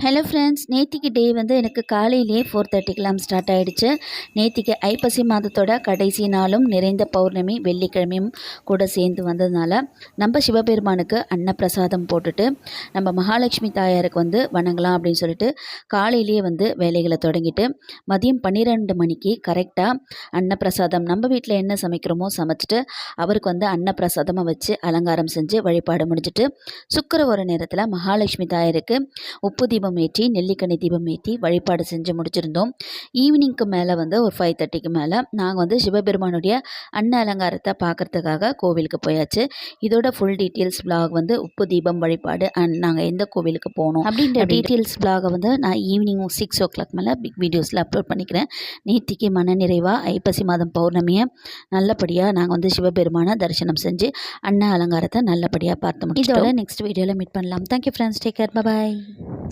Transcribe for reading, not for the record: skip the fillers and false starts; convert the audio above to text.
Hello friends, நேத்திக்கு டே வந்து எனக்கு காலையிலேயே 4:30க்கெலாம் ஸ்டார்ட் ஆகிடுச்சு. நேத்திக்கு ஐப்பசி மாதத்தோட கடைசி நாளும் நிறைந்த பௌர்ணமி வெள்ளிக்கிழமையும் கூட சேர்ந்து வந்ததுனால நம்ம சிவபெருமானுக்கு அன்னப்பிரசாதம் போட்டுட்டு நம்ம மகாலட்சுமி தாயாருக்கு வந்து வணங்கலாம் அப்படின்னு சொல்லிட்டு காலையிலேயே வந்து வேலைகளை தொடங்கிட்டு மதியம் 12 மணிக்கு கரெக்டாக அன்னப்பிரசாதம் நம்ம வீட்டில் என்ன சமைக்கிறோமோ சமைச்சிட்டு அவருக்கு வந்து அன்னப்பிரசாதமாக வச்சு அலங்காரம் செஞ்சு வழிபாடு முடிஞ்சிட்டு சுக்கிரவார நேரத்தில் மகாலட்சுமி தாயாருக்கு உப்பு தீபம் ஏற்றி நெல்லிக்கனி தீபம் ஏற்றி வழிபாடு செஞ்சு முடிச்சிருந்தோம். ஈவினிங்க்கு மேலே வந்து ஒரு 5:30க்கு மேலே நாங்கள் வந்து சிவபெருமானுடைய அன்ன அலங்காரத்தை பார்க்குறதுக்காக கோவிலுக்கு போயாச்சு. இதோட ஃபுல் டீட்டெயில்ஸ் vlog வந்து உப்பு தீபம் வழிபாடு அண்ட் நாங்கள் எந்த கோவிலுக்கு போனோம் அப்படின்ற டீட்டெயில்ஸ் vlog வந்து நான் ஈவினிங் 6 o'clock மேலே பிக் வீடியோஸில் அப்லோட் பண்ணிக்கிறேன். நேத்திக்கு மனநிறைவாக ஐப்பசி மாதம் பௌர்ணமியை நல்லபடியாக நாங்கள் வந்து சிவபெருமானை தரிசனம் செஞ்சு அன்ன அலங்காரத்தை நல்லபடியாக பார்த்து முடிச்சிட்டோம். இதோட நெக்ஸ்ட் வீடியோவில் மீட் பண்ணலாம். தேங்க்யூ ஃப்ரெண்ட்ஸ், டேக் கேர், பாய்.